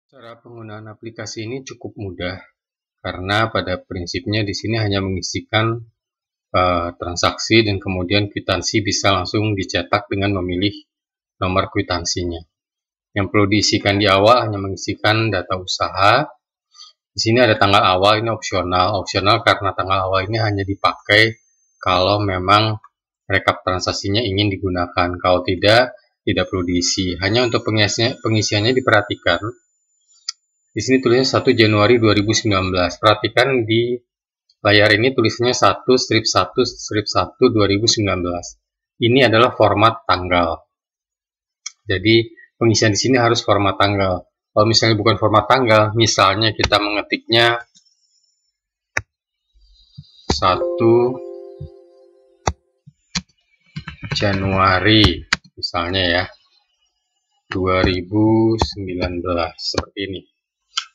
Cara penggunaan aplikasi ini cukup mudah karena pada prinsipnya di sini hanya mengisikan transaksi dan kemudian kwitansi bisa langsung dicetak dengan memilih nomor kwitansinya. Yang perlu diisikan di awal hanya mengisikan data usaha. Di sini ada tanggal awal, ini opsional. Opsional karena tanggal awal ini hanya dipakai kalau memang rekap transaksinya ingin digunakan. Kalau tidak perlu diisi. Hanya untuk pengisiannya diperhatikan. Di sini tulisnya 1 Januari 2019. Perhatikan di layar ini tulisannya 1/1/1 2019. Ini adalah format tanggal. Jadi pengisian di sini harus format tanggal. Kalau misalnya bukan format tanggal, misalnya kita mengetiknya 1 Januari misalnya ya 2019 seperti ini.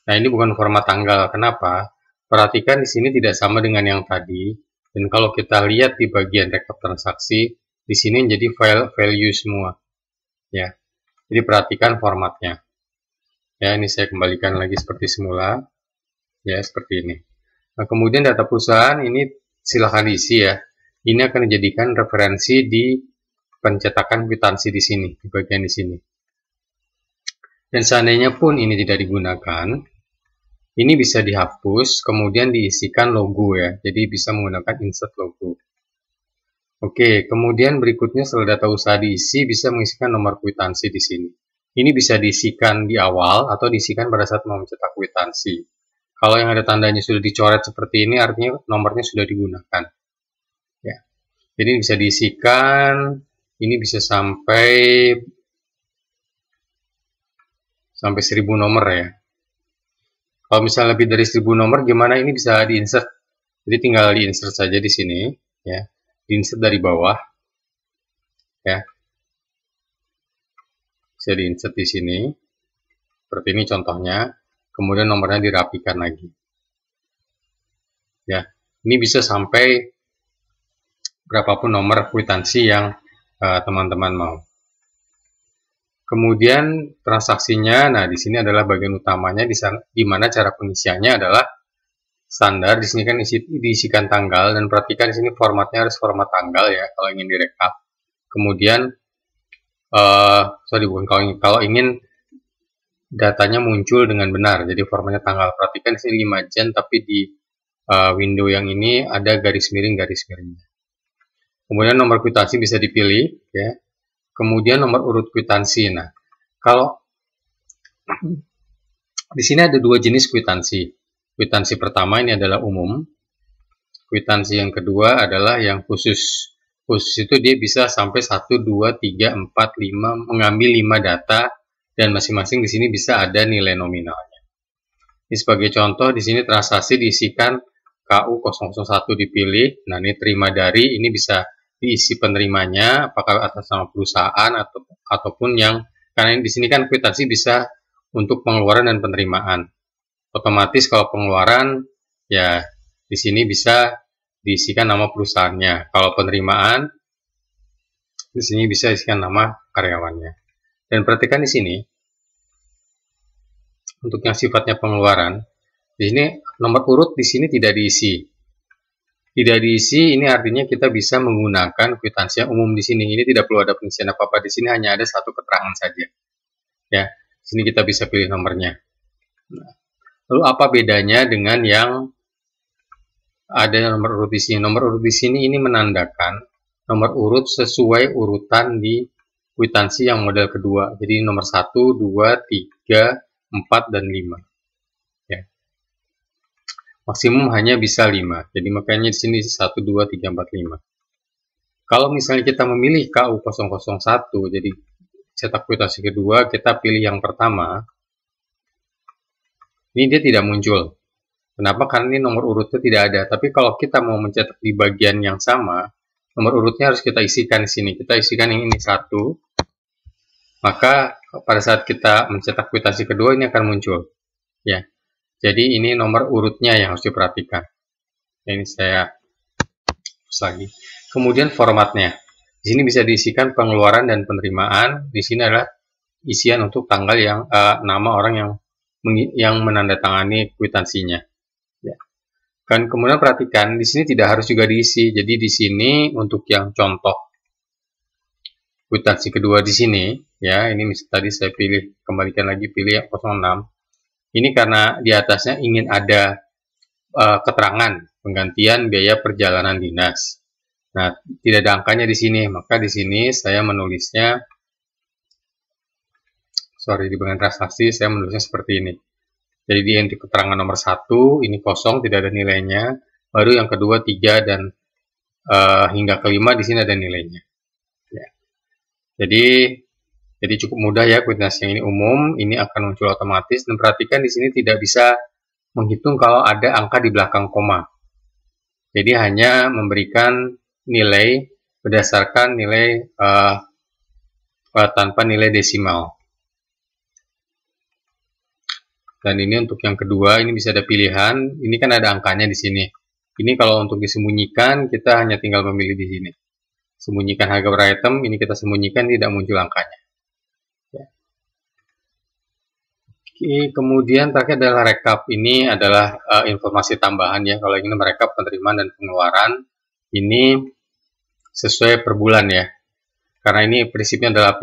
Nah, ini bukan format tanggal. Kenapa? Perhatikan di sini tidak sama dengan yang tadi. Dan kalau kita lihat di bagian rekap transaksi, di sini jadi file value semua. Ya. Jadi perhatikan formatnya. Ya, ini saya kembalikan lagi seperti semula. Ya, seperti ini. Nah, kemudian data perusahaan ini silakan diisi ya. Ini akan dijadikan referensi di pencetakan kwitansi di sini, di bagian di sini. Dan seandainya pun ini tidak digunakan, ini bisa dihapus, kemudian diisikan logo ya. Jadi bisa menggunakan insert logo. Oke, kemudian berikutnya setelah data usaha diisi, bisa mengisikan nomor kwitansi di sini. Ini bisa diisikan di awal atau diisikan pada saat mau mencetak kwitansi. Kalau yang ada tandanya sudah dicoret seperti ini, artinya nomornya sudah digunakan. Ya. Jadi bisa diisikan, ini bisa sampai 1000 nomor ya. Kalau misalnya lebih dari 1000 nomor, gimana? Ini bisa diinsert. Jadi tinggal diinsert saja di sini, ya. Diinsert dari bawah, ya. Bisa diinsert di sini. Seperti ini contohnya. Kemudian nomornya dirapikan lagi. Ya, ini bisa sampai berapapun nomor kwitansi yang teman-teman mau. Kemudian transaksinya, nah di sini adalah bagian utamanya di mana cara pengisiannya adalah standar. Di sini kan diisikan tanggal dan perhatikan di sini formatnya harus format tanggal ya kalau ingin direkap. Kemudian kalau ingin datanya muncul dengan benar, jadi formatnya tanggal. Perhatikan di sini 5 Jan tapi di window yang ini ada garis miringnya. Kemudian nomor kwitansi bisa dipilih ya. Kemudian nomor urut kwitansi. Nah, kalau di sini ada dua jenis kwitansi. Kwitansi pertama ini adalah umum. Kwitansi yang kedua adalah yang khusus. Khusus itu dia bisa sampai 1, 2, 3, 4, 5, mengambil 5 data dan masing-masing di sini bisa ada nilai nominalnya. Ini sebagai contoh di sini transaksi diisikan KU001 dipilih. Nah, ini terima dari, ini bisa diisi penerimanya apakah atas nama perusahaan ataupun yang, karena di sini kan kwitansi bisa untuk pengeluaran dan penerimaan. Otomatis kalau pengeluaran ya di sini bisa diisikan nama perusahaannya. Kalau penerimaan di sini bisa diisikan nama karyawannya. Dan perhatikan di sini untuk yang sifatnya pengeluaran, di sini nomor urut di sini tidak diisi. Tidak diisi, ini artinya kita bisa menggunakan kwitansi yang umum di sini. Ini tidak perlu ada pengisian apa-apa di sini, hanya ada satu keterangan saja. Ya, di sini kita bisa pilih nomornya. Nah, lalu apa bedanya dengan yang ada nomor urut di sini? Nomor urut di sini ini menandakan nomor urut sesuai urutan di kwitansi yang model kedua. Jadi nomor 1, 2, 3, 4, dan 5. Maksimum hanya bisa 5. Jadi makanya di sini 1, 2, 3, 4, 5. Kalau misalnya kita memilih KU001, jadi cetak kwitansi kedua, kita pilih yang pertama. Ini dia tidak muncul. Kenapa? Karena ini nomor urutnya tidak ada. Tapi kalau kita mau mencetak di bagian yang sama, nomor urutnya harus kita isikan di sini. Kita isikan yang ini 1. Maka pada saat kita mencetak kwitansi kedua, ini akan muncul. Ya. Jadi ini nomor urutnya yang harus diperhatikan. Ini saya hapus lagi. Kemudian formatnya. Di sini bisa diisikan pengeluaran dan penerimaan. Di sini adalah isian untuk tanggal yang nama orang yang yang menandatangani kwitansinya. Ya. Kan kemudian perhatikan di sini tidak harus juga diisi. Jadi di sini untuk yang contoh kwitansi kedua di sini, ya ini tadi saya pilih, kembalikan lagi pilih yang 06. Ini karena di atasnya ingin ada keterangan penggantian biaya perjalanan dinas. Nah, tidak ada angkanya di sini, maka di sini saya menulisnya, di bagian transaksi saya menulisnya seperti ini. Jadi di untuk keterangan nomor 1 ini kosong, tidak ada nilainya. Baru yang kedua 3 dan hingga kelima di sini ada nilainya. Ya. Jadi cukup mudah ya, kwitansi yang ini umum, ini akan muncul otomatis. Dan perhatikan di sini tidak bisa menghitung kalau ada angka di belakang koma. Jadi hanya memberikan nilai berdasarkan nilai tanpa nilai desimal. Dan ini untuk yang kedua, ini bisa ada pilihan. Ini kan ada angkanya di sini. Ini kalau untuk disembunyikan, kita hanya tinggal memilih di sini. Sembunyikan harga per item, ini kita sembunyikan, tidak muncul angkanya. Ya. Oke, kemudian terakhir adalah rekap. Ini adalah informasi tambahan ya. Kalau ingin merekap penerimaan dan pengeluaran, ini sesuai per bulan ya. Karena ini prinsipnya adalah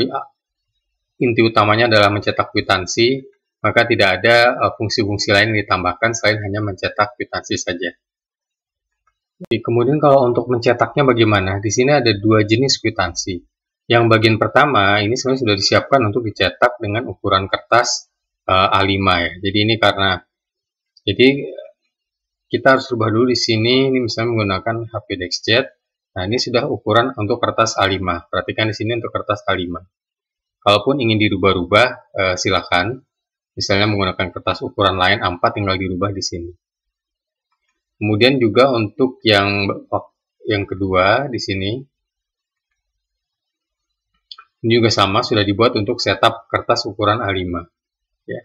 inti utamanya adalah mencetak kwitansi, maka tidak ada fungsi-fungsi lain yang ditambahkan selain hanya mencetak kwitansi saja. Kemudian kalau untuk mencetaknya bagaimana? Di sini ada dua jenis kwitansi. Yang bagian pertama ini sebenarnya sudah disiapkan untuk dicetak dengan ukuran kertas A5 ya. Jadi ini kita harus rubah dulu di sini. Ini misalnya menggunakan HP DexJet. Nah ini sudah ukuran untuk kertas A5. Perhatikan di sini untuk kertas A5. Kalaupun ingin dirubah-rubah, silakan. Misalnya menggunakan kertas ukuran lain A4 tinggal dirubah di sini. Kemudian juga untuk yang kedua di sini, ini juga sama sudah dibuat untuk setup kertas ukuran A5. Ya.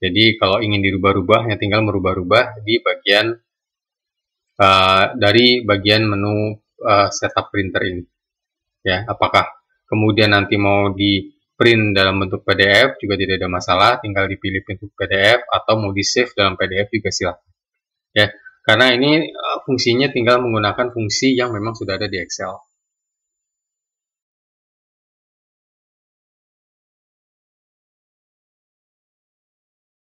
Jadi kalau ingin dirubah-rubah, hanya tinggal merubah-rubah di bagian dari bagian menu setup printer ini. Ya, apakah kemudian nanti mau di print dalam bentuk PDF juga tidak ada masalah, tinggal dipilih bentuk PDF atau mau di save dalam PDF juga silakan. Ya, karena ini fungsinya tinggal menggunakan fungsi yang memang sudah ada di Excel.